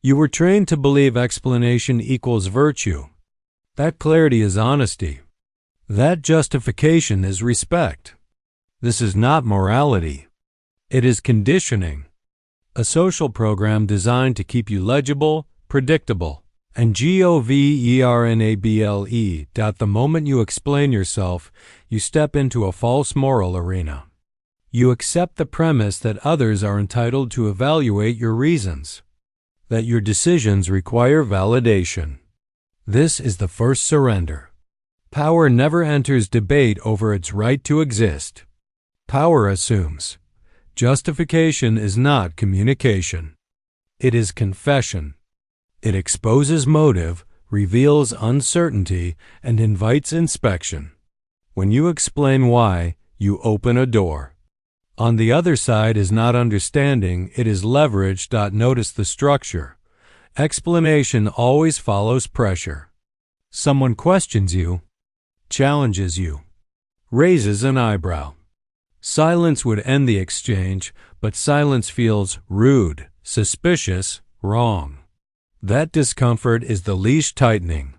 You were trained to believe explanation equals virtue. That clarity is honesty. That justification is respect. This is not morality. It is conditioning. A social program designed to keep you legible, predictable, and governable. The moment you explain yourself, you step into a false moral arena. You accept the premise that others are entitled to evaluate your reasons, that your decisions require validation. This is the first surrender. Power never enters debate over its right to exist. Power assumes. Justification is not communication. It is confession. It exposes motive, reveals uncertainty, and invites inspection. When you explain why, you open a door. On the other side is not understanding, it is leverage. Notice the structure. Explanation always follows pressure. Someone questions you, challenges you, raises an eyebrow. Silence would end the exchange, but silence feels rude, suspicious, wrong. That discomfort is the leash tightening.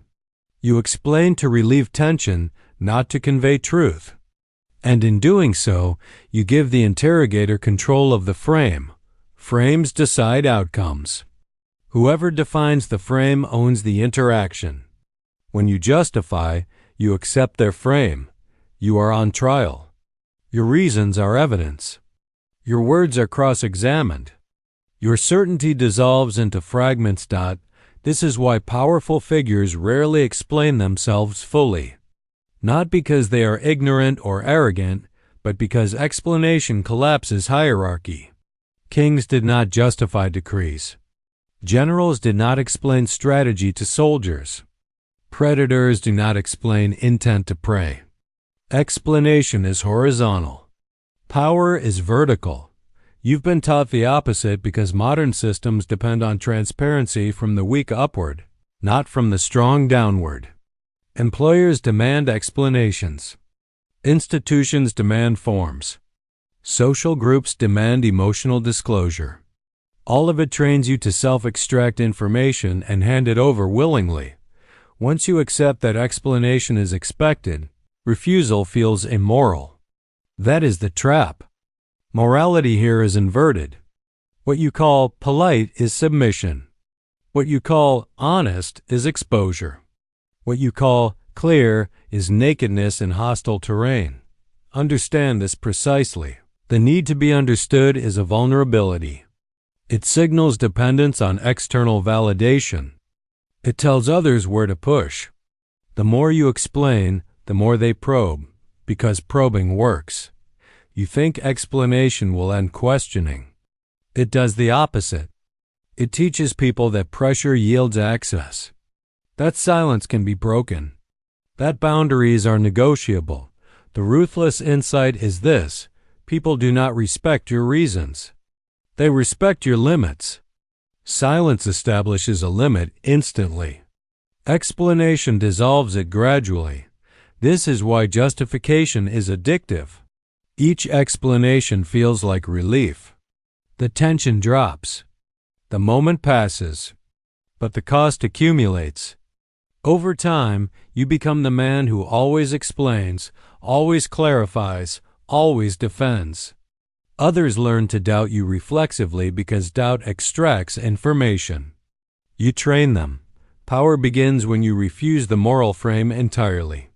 You explain to relieve tension, not to convey truth. And in doing so, you give the interrogator control of the frame. Frames decide outcomes. Whoever defines the frame owns the interaction. When you justify, you accept their frame. You are on trial. Your reasons are evidence. Your words are cross-examined. Your certainty dissolves into fragments. This is why powerful figures rarely explain themselves fully. Not because they are ignorant or arrogant, but because explanation collapses hierarchy. Kings did not justify decrees. Generals did not explain strategy to soldiers. Predators do not explain intent to prey. Explanation is horizontal. Power is vertical. You've been taught the opposite because modern systems depend on transparency from the weak upward, not from the strong downward. Employers demand explanations. Institutions demand forms. Social groups demand emotional disclosure. All of it trains you to self-extract information and hand it over willingly. Once you accept that explanation is expected, refusal feels immoral. That is the trap. Morality here is inverted. What you call polite is submission. What you call honest is exposure. What you call clear is nakedness in hostile terrain. Understand this precisely. The need to be understood is a vulnerability. It signals dependence on external validation. It tells others where to push. The more you explain, the more they probe, because probing works. You think explanation will end questioning. It does the opposite. It teaches people that pressure yields access. That silence can be broken. That boundaries are negotiable. The ruthless insight is this: people do not respect your reasons. They respect your limits. Silence establishes a limit instantly. Explanation dissolves it gradually. This is why justification is addictive. Each explanation feels like relief. The tension drops. The moment passes. But the cost accumulates. Over time, you become the man who always explains, always clarifies, always defends. Others learn to doubt you reflexively because doubt extracts information. You train them. Power begins when you refuse the moral frame entirely.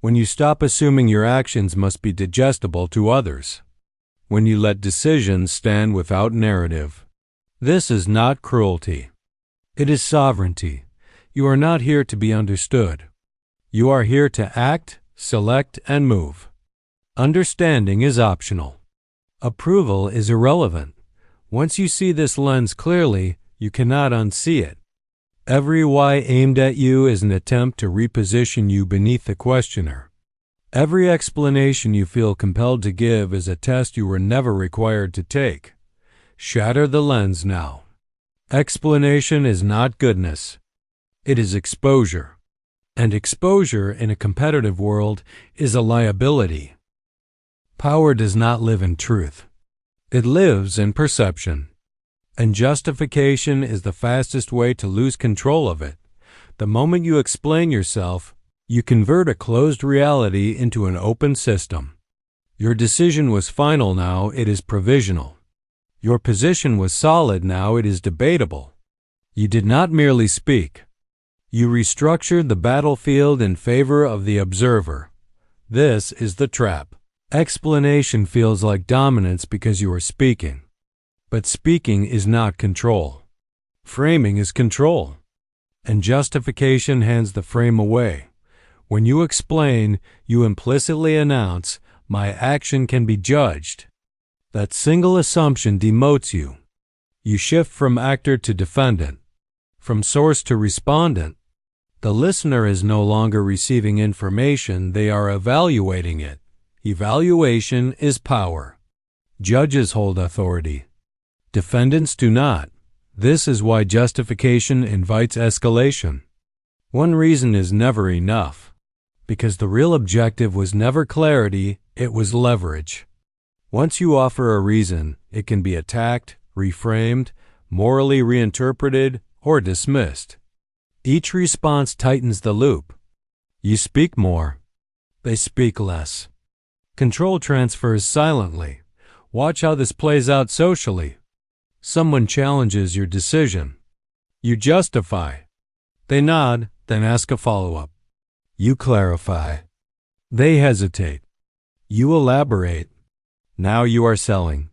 When you stop assuming your actions must be digestible to others. When you let decisions stand without narrative. This is not cruelty. It is sovereignty. You are not here to be understood. You are here to act, select, and move. Understanding is optional. Approval is irrelevant. Once you see this lens clearly, you cannot unsee it. Every why aimed at you is an attempt to reposition you beneath the questioner. Every explanation you feel compelled to give is a test you were never required to take. Shatter the lens now. Explanation is not goodness. It is exposure. And exposure in a competitive world is a liability. Power does not live in truth. It lives in perception. And justification is the fastest way to lose control of it. The moment you explain yourself, you convert a closed reality into an open system. Your decision was final, now it is provisional. Your position was solid, now it is debatable. You did not merely speak. You restructured the battlefield in favor of the observer. This is the trap. Explanation feels like dominance because you are speaking. But speaking is not control. Framing is control. And justification hands the frame away. When you explain, you implicitly announce, "My action can be judged." That single assumption demotes you. You shift from actor to defendant, from source to respondent. The listener is no longer receiving information, they are evaluating it. Evaluation is power. Judges hold authority. Defendants do not. This is why justification invites escalation. One reason is never enough, because the real objective was never clarity, it was leverage. Once you offer a reason, it can be attacked, reframed, morally reinterpreted, or dismissed. Each response tightens the loop. You speak more. They speak less. Control transfers silently. Watch how this plays out socially. Someone challenges your decision. You justify. They nod, then ask a follow-up. You clarify. They hesitate. You elaborate. Now you are selling.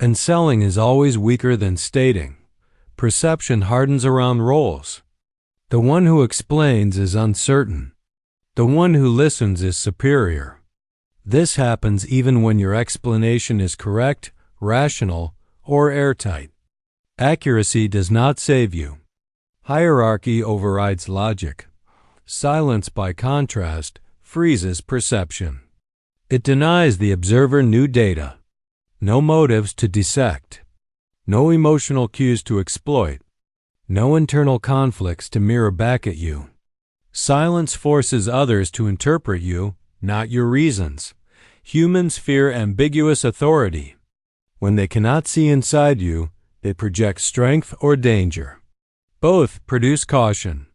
And selling is always weaker than stating. Perception hardens around roles. The one who explains is uncertain. The one who listens is superior. This happens even when your explanation is correct, rational, or airtight. Accuracy does not save you. Hierarchy overrides logic. Silence, by contrast, freezes perception. It denies the observer new data. No motives to dissect. No emotional cues to exploit. No internal conflicts to mirror back at you. Silence forces others to interpret you, not your reasons. Humans fear ambiguous authority. When they cannot see inside you, they project strength or danger. Both produce caution.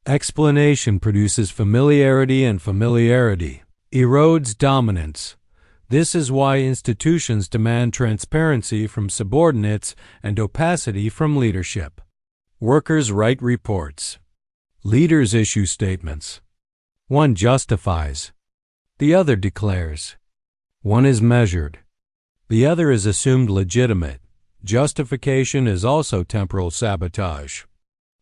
Explanation produces familiarity, and familiarity erodes dominance. This is why institutions demand transparency from subordinates and opacity from leadership. Workers write reports. Leaders issue statements. One justifies. The other declares. One is measured. The other is assumed legitimate. Justification is also temporal sabotage.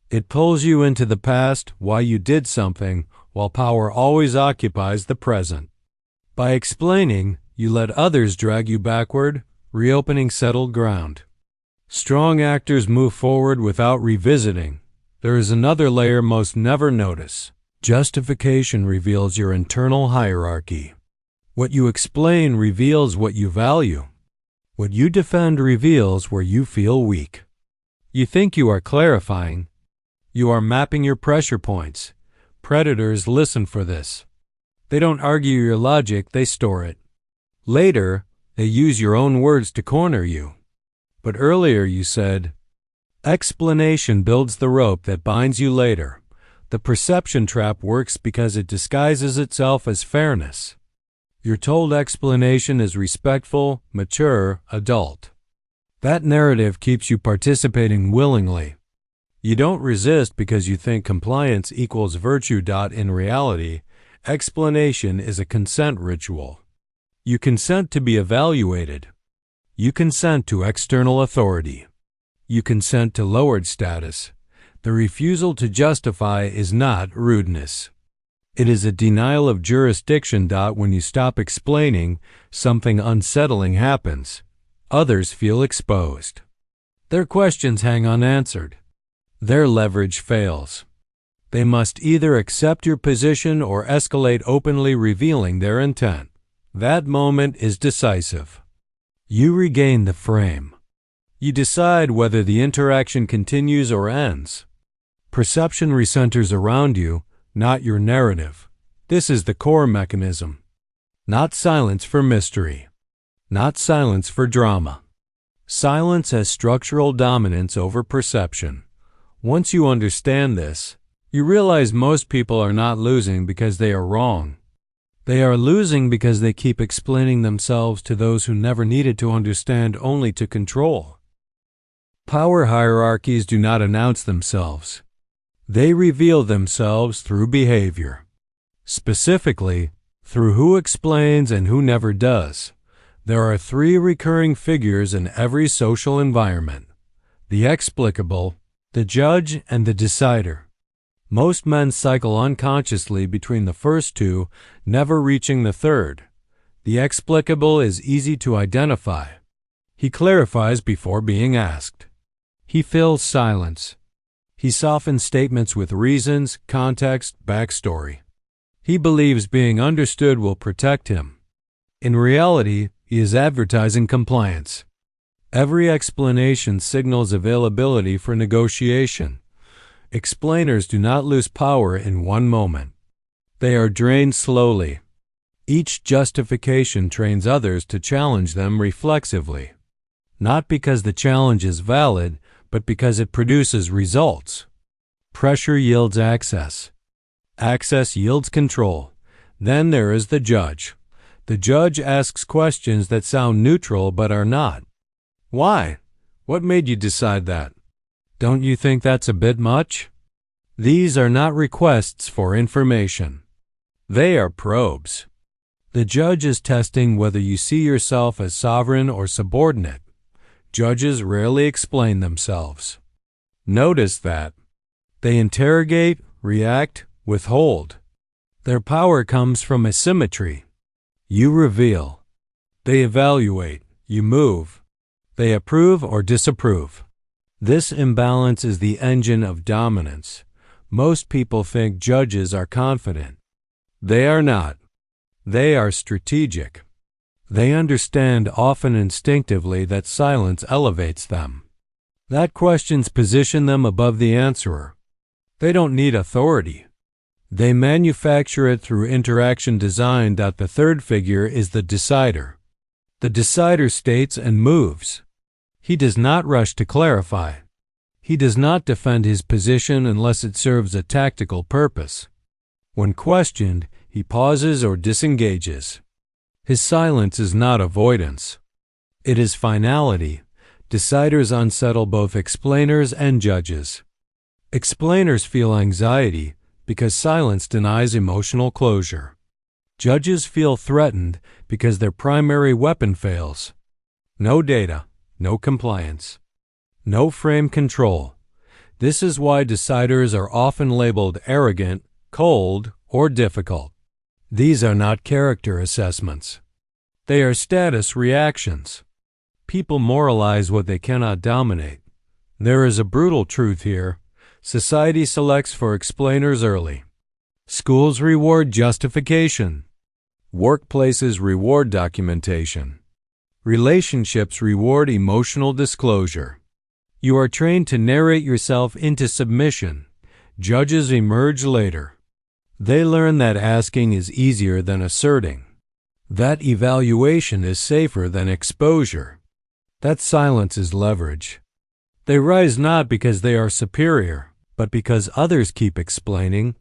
It pulls you into the past, why you did something, while power always occupies the present. By explaining, you let others drag you backward, reopening settled ground. Strong actors move forward without revisiting. There is another layer most never notice. Justification reveals your internal hierarchy. What you explain reveals what you value. What you defend reveals where you feel weak. You think you are clarifying. You are mapping your pressure points. Predators listen for this. They don't argue your logic, they store it. Later, they use your own words to corner you. But earlier you said, explanation builds the rope that binds you later. The perception trap works because it disguises itself as fairness. You're told explanation is respectful, mature, adult. That narrative keeps you participating willingly. You don't resist because you think compliance equals virtue. In reality, explanation is a consent ritual. You consent to be evaluated. You consent to external authority. You consent to lowered status. The refusal to justify is not rudeness. It is a denial of jurisdiction. When you stop explaining, something unsettling happens. Others feel exposed. Their questions hang unanswered. Their leverage fails. They must either accept your position or escalate, openly revealing their intent. That moment is decisive. You regain the frame. You decide whether the interaction continues or ends. Perception recenters around you, not your narrative. This is the core mechanism. Not silence for mystery. Not silence for drama. Silence has structural dominance over perception. Once you understand this, you realize most people are not losing because they are wrong. They are losing because they keep explaining themselves to those who never needed to understand, only to control. Power hierarchies do not announce themselves. They reveal themselves through behavior. Specifically, through who explains and who never does. There are three recurring figures in every social environment: the explicable, the judge, and the decider. Most men cycle unconsciously between the first two, never reaching the third. The explicable is easy to identify. He clarifies before being asked. He fills silence. He softens statements with reasons, context, backstory. He believes being understood will protect him. In reality, he is advertising compliance. Every explanation signals availability for negotiation. Explainers do not lose power in one moment. They are drained slowly. Each justification trains others to challenge them reflexively. Not because the challenge is valid, but because it produces results. Pressure yields access. Access yields control. Then there is the judge. The judge asks questions that sound neutral but are not. Why? What made you decide that? Don't you think that's a bit much? These are not requests for information. They are probes. The judge is testing whether you see yourself as sovereign or subordinate. Judges rarely explain themselves. Notice that. They interrogate, react, withhold. Their power comes from asymmetry. You reveal. They evaluate. You move. They approve or disapprove. This imbalance is the engine of dominance. Most people think judges are confident. They are not. They are strategic. They understand, often instinctively, that silence elevates them. That questions position them above the answerer. They don't need authority. They manufacture it through interaction design. The third figure is the decider. The decider states and moves. He does not rush to clarify. He does not defend his position unless it serves a tactical purpose. When questioned, he pauses or disengages. His silence is not avoidance. It is finality. Deciders unsettle both explainers and judges. Explainers feel anxiety because silence denies emotional closure. Judges feel threatened because their primary weapon fails. No data, no compliance, no frame control. This is why deciders are often labeled arrogant, cold, or difficult. These are not character assessments. They are status reactions. People moralize what they cannot dominate. There is a brutal truth here. Society selects for explainers early. Schools reward justification. Workplaces reward documentation. Relationships reward emotional disclosure. You are trained to narrate yourself into submission. Judges emerge later. They learn that asking is easier than asserting. That evaluation is safer than exposure. That silence is leverage. They rise not because they are superior, but because others keep explaining.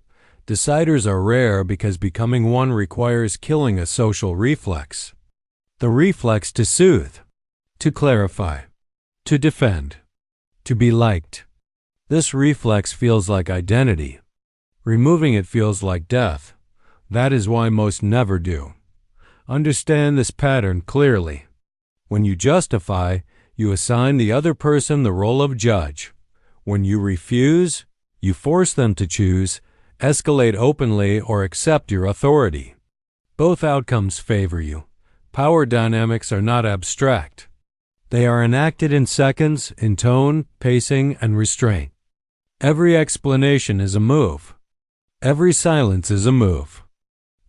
Deciders are rare because becoming one requires killing a social reflex. The reflex to soothe, to clarify, to defend, to be liked. This reflex feels like identity. Removing it feels like death. That is why most never do. Understand this pattern clearly. When you justify, you assign the other person the role of judge. When you refuse, you force them to choose, escalate openly, or accept your authority. Both outcomes favor you. Power dynamics are not abstract. They are enacted in seconds, in tone, pacing, and restraint. Every explanation is a move. Every silence is a move.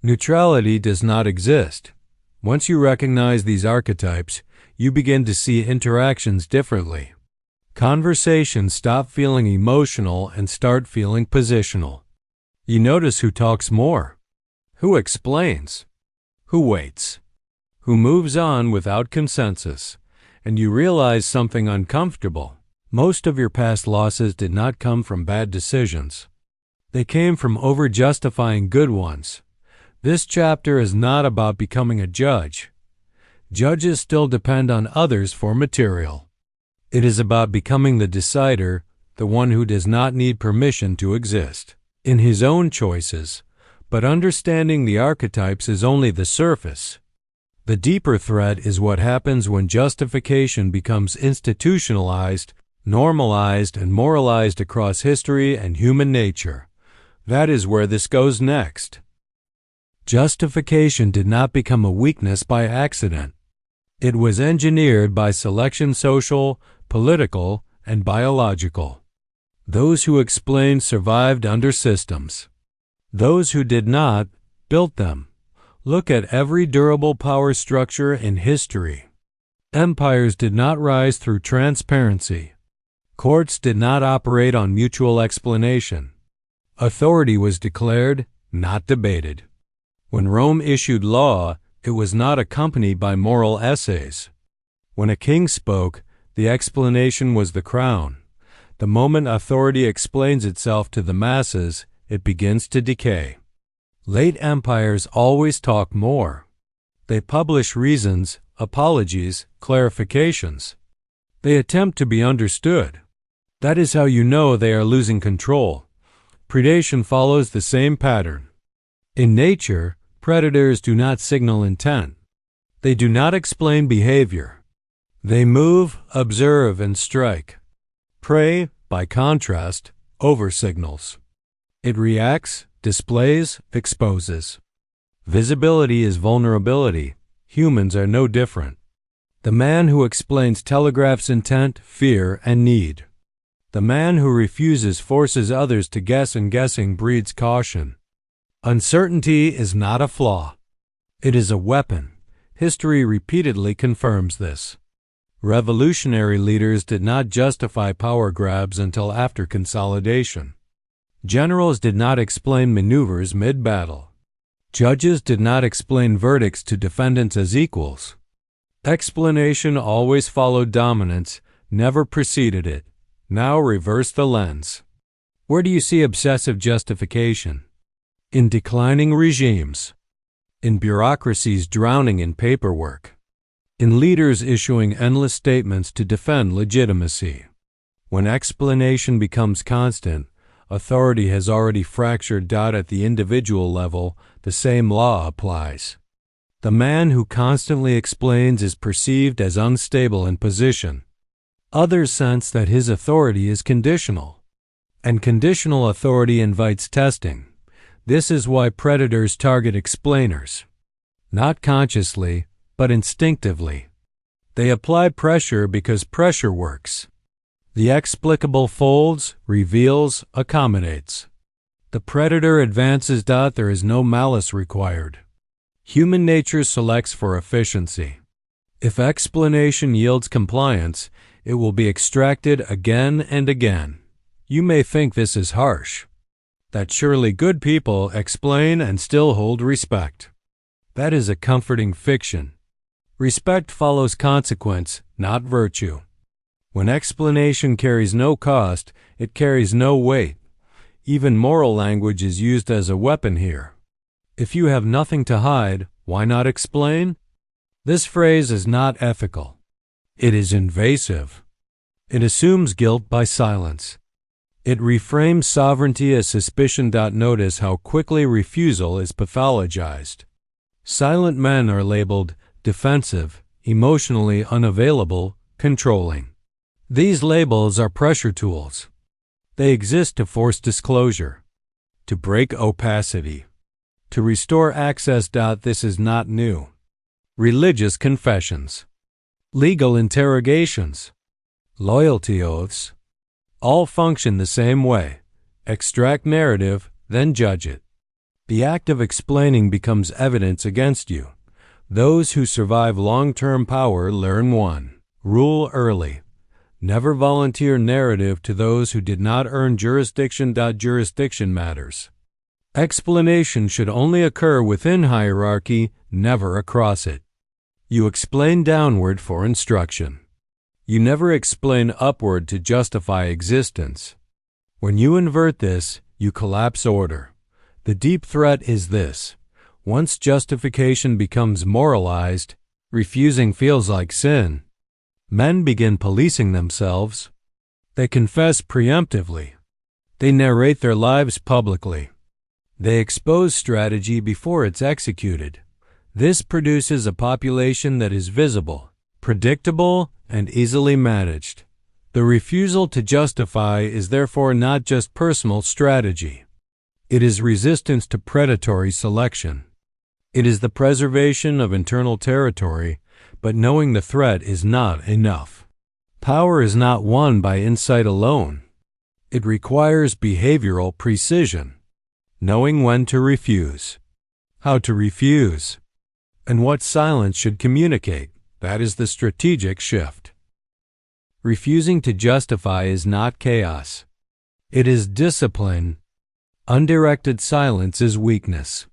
Neutrality does not exist. Once you recognize these archetypes, you begin to see interactions differently. Conversations stop feeling emotional and start feeling positional. You notice who talks more, who explains, who waits, who moves on without consensus, and you realize something uncomfortable. Most of your past losses did not come from bad decisions. They came from over-justifying good ones. This chapter is not about becoming a judge. Judges still depend on others for material. It is about becoming the decider, the one who does not need permission to exist in his own choices, but understanding the archetypes is only the surface. The deeper threat is what happens when justification becomes institutionalized, normalized, and moralized across history and human nature. That is where this goes next. Justification did not become a weakness by accident. It was engineered by selection, social, political, and biological. Those who explained survived under systems. Those who did not built them. Look at every durable power structure in history. Empires did not rise through transparency. Courts did not operate on mutual explanation. Authority was declared, not debated. When Rome issued law, it was not accompanied by moral essays. When a king spoke, the explanation was the crown. The moment authority explains itself to the masses, it begins to decay. Late empires always talk more. They publish reasons, apologies, clarifications. They attempt to be understood. That is how you know they are losing control. Predation follows the same pattern. In nature, predators do not signal intent. They do not explain behavior. They move, observe, and strike. Prey, by contrast, oversignals. It reacts, displays, exposes. Visibility is vulnerability. Humans are no different. The man who explains telegraphs intent, fear, and need. The man who refuses forces others to guess, and guessing breeds caution. Uncertainty is not a flaw. It is a weapon. History repeatedly confirms this. Revolutionary leaders did not justify power grabs until after consolidation. Generals did not explain maneuvers mid-battle. Judges did not explain verdicts to defendants as equals. Explanation always followed dominance, never preceded it. Now reverse the lens. Where do you see obsessive justification? In declining regimes. In bureaucracies drowning in paperwork. In leaders issuing endless statements to defend legitimacy. When explanation becomes constant, authority has already fractured. At the individual level, the same law applies. The man who constantly explains is perceived as unstable in position. Others sense that his authority is conditional. And conditional authority invites testing. This is why predators target explainers. Not consciously, but instinctively. They apply pressure because pressure works. The explicable folds, reveals, accommodates. The predator advances. There is no malice required. Human nature selects for efficiency. If explanation yields compliance, it will be extracted again and again. You may think this is harsh. That surely good people explain and still hold respect. That is a comforting fiction. Respect follows consequence, not virtue. When explanation carries no cost, it carries no weight. Even moral language is used as a weapon here. If you have nothing to hide, why not explain? This phrase is not ethical. It is invasive. It assumes guilt by silence. It reframes sovereignty as suspicion. Notice how quickly refusal is pathologized. Silent men are labeled defensive, emotionally unavailable, controlling. These labels are pressure tools. They exist to force disclosure, to break opacity, to restore access. This is not new. Religious confessions, legal interrogations, loyalty oaths, all function the same way. Extract narrative, then judge it. The act of explaining becomes evidence against you. Those who survive long-term power learn one rule early. Never volunteer narrative to those who did not earn jurisdiction. Jurisdiction matters. Explanation should only occur within hierarchy, never across it. You explain downward for instruction. You never explain upward to justify existence. When you invert this, you collapse order. The deep threat is this. Once justification becomes moralized, refusing feels like sin. Men begin policing themselves. They confess preemptively. They narrate their lives publicly. They expose strategy before it's executed. This produces a population that is visible, predictable, and easily managed. The refusal to justify is therefore not just personal strategy. It is resistance to predatory selection. It is the preservation of internal territory, but knowing the threat is not enough. Power is not won by insight alone. It requires behavioral precision, knowing when to refuse, how to refuse, and what silence should communicate. That is the strategic shift. Refusing to justify is not chaos. It is discipline. Undirected silence is weakness.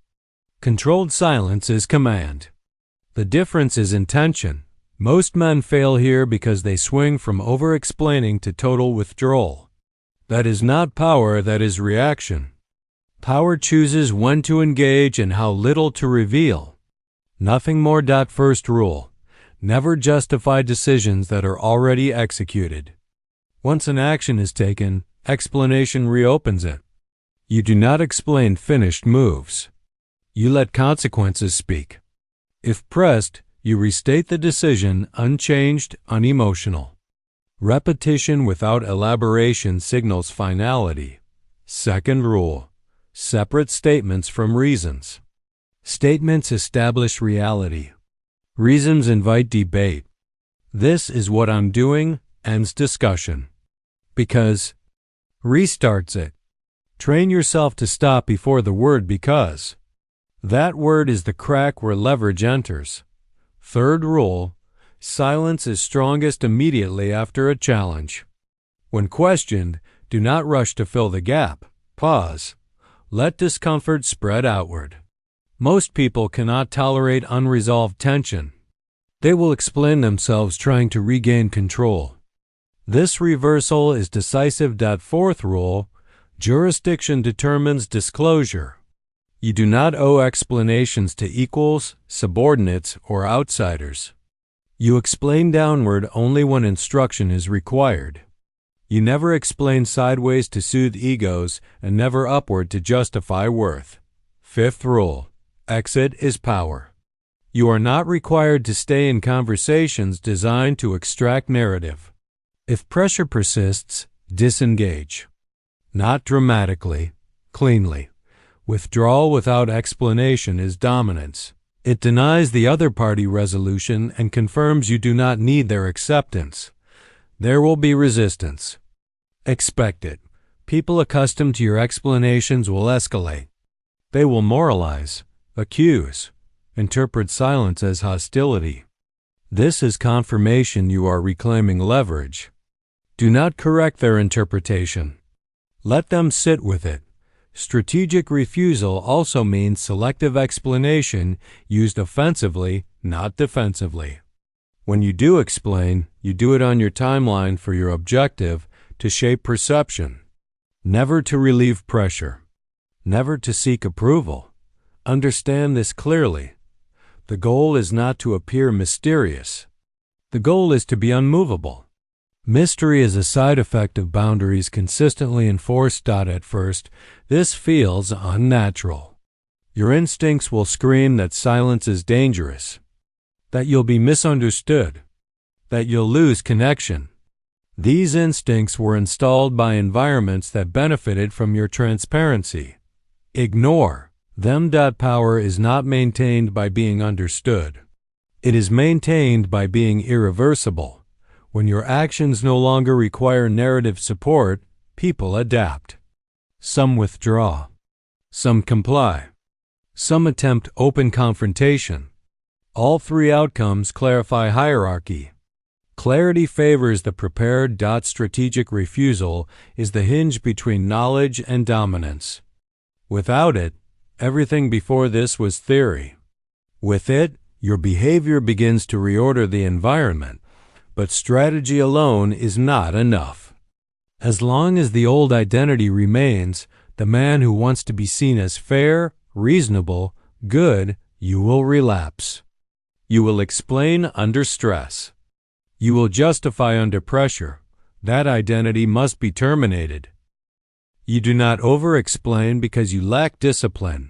Controlled silence is command. The difference is intention. Most men fail here because they swing from over-explaining to total withdrawal. That is not power, that is reaction. Power chooses when to engage and how little to reveal. Nothing more. First rule. Never justify decisions that are already executed. Once an action is taken, explanation reopens it. You do not explain finished moves. You let consequences speak. If pressed, you restate the decision unchanged, unemotional. Repetition without elaboration signals finality. Second rule. Separate statements from reasons. Statements establish reality. Reasons invite debate. This is what I'm doing ends discussion. Because restarts it. Train yourself to stop before the word because. That word is the crack where leverage enters. Third rule. Silence is strongest immediately after a challenge. When questioned, do not rush to fill the gap. Pause. Let discomfort spread outward. Most people cannot tolerate unresolved tension. They will explain themselves trying to regain control. This reversal is decisive. Fourth rule. Jurisdiction determines disclosure. You do not owe explanations to equals, subordinates, or outsiders. You explain downward only when instruction is required. You never explain sideways to soothe egos and never upward to justify worth. Fifth rule. Exit is power. You are not required to stay in conversations designed to extract narrative. If pressure persists, disengage. Not dramatically, cleanly. Withdrawal without explanation is dominance. It denies the other party resolution and confirms you do not need their acceptance. There will be resistance. Expect it. People accustomed to your explanations will escalate. They will moralize, accuse, interpret silence as hostility. This is confirmation you are reclaiming leverage. Do not correct their interpretation. Let them sit with it. Strategic refusal also means selective explanation used offensively, not defensively. When you do explain, you do it on your timeline for your objective, to shape perception. Never to relieve pressure. Never to seek approval. Understand this clearly. The goal is not to appear mysterious. The goal is to be unmovable. Mystery is a side effect of boundaries consistently enforced. At first, this feels unnatural. Your instincts will scream that silence is dangerous, that you'll be misunderstood, that you'll lose connection. These instincts were installed by environments that benefited from your transparency. Ignore them. Power is not maintained by being understood. It is maintained by being irreversible. When your actions no longer require narrative support, people adapt. Some withdraw. Some comply. Some attempt open confrontation. All three outcomes clarify hierarchy. Clarity favors the prepared. Strategic refusal is the hinge between knowledge and dominance. Without it, everything before this was theory. With it, your behavior begins to reorder the environment. but strategy alone is not enough. As long as the old identity remains, the man who wants to be seen as fair, reasonable, good, you will relapse. You will explain under stress. You will justify under pressure. That identity must be terminated. You do not over-explain because you lack discipline.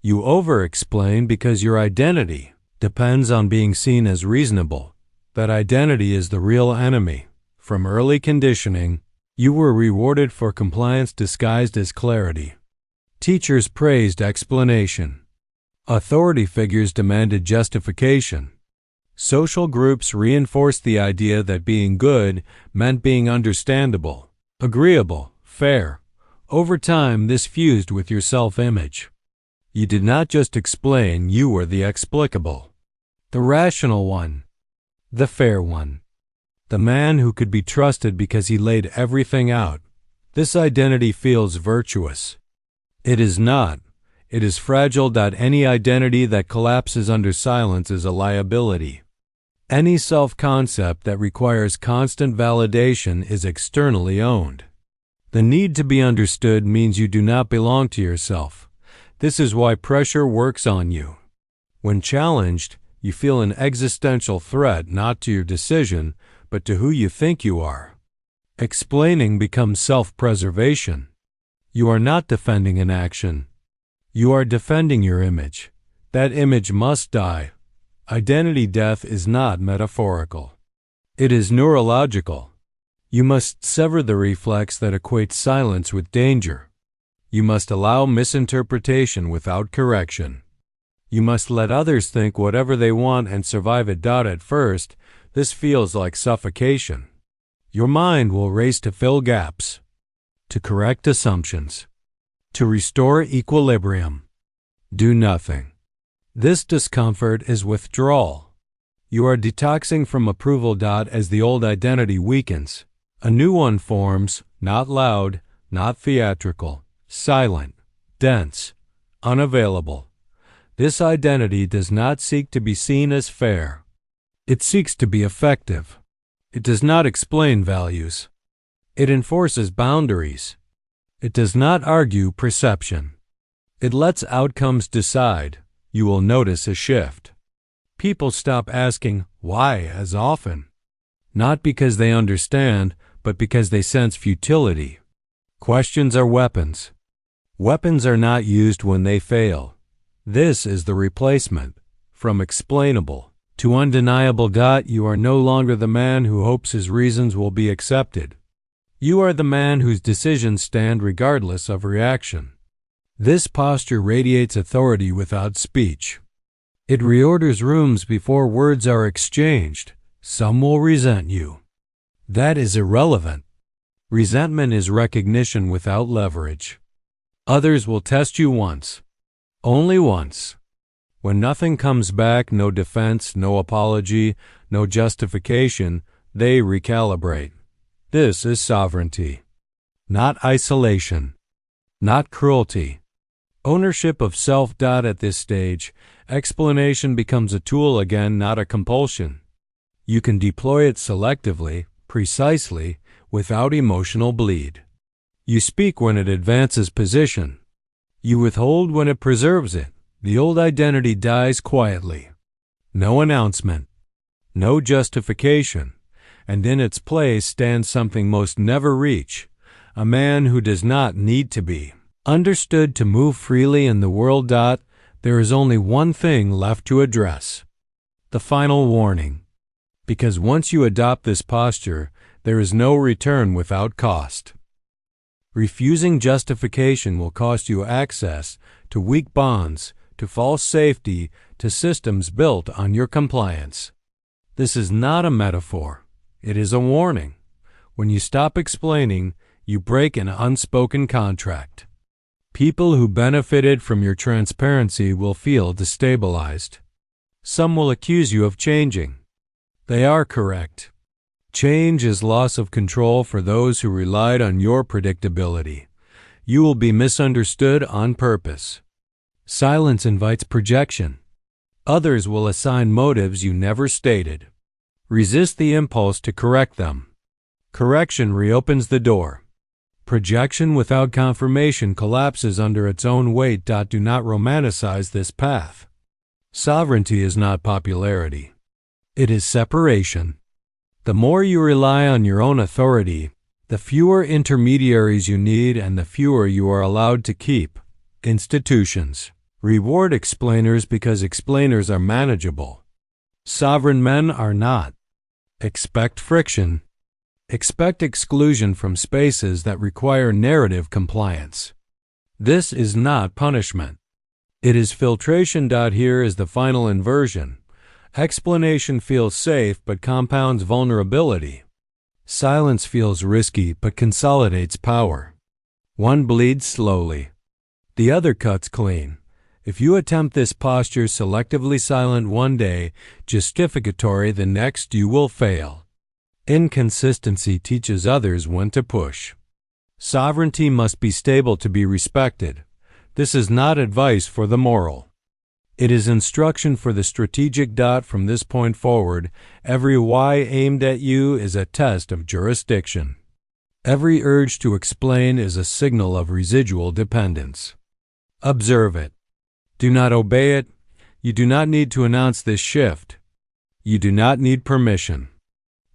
You over-explain because your identity depends on being seen as reasonable. That identity is the real enemy. From early conditioning, you were rewarded for compliance disguised as clarity. Teachers praised explanation. Authority figures demanded justification. Social groups reinforced the idea that being good meant being understandable, agreeable, fair. Over time, this fused with your self-image. You did not just explain, you were the explicable, the rational one, the fair one, the man who could be trusted because he laid everything out. This identity feels virtuous. It is not. It is fragile. Any identity that collapses under silence is a liability. Any self-concept that requires constant validation is externally owned. The need to be understood means you do not belong to yourself. This is why pressure works on you. When challenged, you feel an existential threat not to your decision, but to who you think you are. Explaining becomes self-preservation. You are not defending an action. You are defending your image. That image must die. Identity death is not metaphorical. It is neurological. You must sever the reflex that equates silence with danger. You must allow misinterpretation without correction. You must let others think whatever they want and survive it. At first, this feels like suffocation. Your mind will race to fill gaps, to correct assumptions, to restore equilibrium. Do nothing. This discomfort is withdrawal. You are detoxing from approval. As the old identity weakens, a new one forms, not loud, not theatrical, silent, dense, unavailable. This identity does not seek to be seen as fair. It seeks to be effective. It does not explain values. It enforces boundaries. It does not argue perception. It lets outcomes decide. You will notice a shift. People stop asking why as often. Not because they understand, but because they sense futility. Questions are weapons. Weapons are not used when they fail. This is the replacement. From explainable to undeniable. You are no longer the man who hopes his reasons will be accepted. You are the man whose decisions stand regardless of reaction. This posture radiates authority without speech. It reorders rooms before words are exchanged. Some will resent you. That is irrelevant. Resentment is recognition without leverage. Others will test you once. Only once. When nothing comes back, no defense, no apology, no justification, they recalibrate. This is sovereignty. Not isolation. Not cruelty. Ownership of self. At this stage, explanation becomes a tool again, not a compulsion. You can deploy it selectively, precisely, without emotional bleed. You speak when it advances position. You withhold when it preserves it. The old identity dies quietly. No announcement. No justification. And in its place stands something most never reach, a man who does not need to be understood to move freely in the world. There is only one thing left to address. The final warning. Because once you adopt this posture, there is no return without cost. Refusing justification will cost you access to weak bonds, to false safety, to systems built on your compliance. This is not a metaphor. It is a warning. When you stop explaining, you break an unspoken contract. People who benefited from your transparency will feel destabilized. Some will accuse you of changing. They are correct. Change is loss of control for those who relied on your predictability. You will be misunderstood on purpose. Silence invites projection. Others will assign motives you never stated. Resist the impulse to correct them. Correction reopens the door. Projection without confirmation collapses under its own weight. Do not romanticize this path. Sovereignty is not popularity. It is separation. The more you rely on your own authority, the fewer intermediaries you need and the fewer you are allowed to keep. Institutions reward explainers because explainers are manageable. Sovereign men are not. Expect friction. Expect exclusion from spaces that require narrative compliance. This is not punishment. It is filtration. Here is the final inversion. Explanation feels safe but compounds vulnerability. Silence feels risky but consolidates power. One bleeds slowly. The other cuts clean. If you attempt this posture, selectively silent one day, justificatory the next, you will fail. Inconsistency teaches others when to push. Sovereignty must be stable to be respected. This is not advice for the moral. It is instruction for the strategic. From this point forward, every why aimed at you is a test of jurisdiction. Every urge to explain is a signal of residual dependence. Observe it. Do not obey it. You do not need to announce this shift. You do not need permission.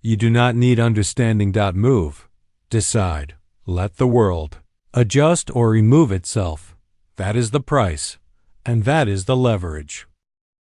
You do not need understanding. Move. Decide. Let the world adjust or remove itself. That is the price, and that is the leverage.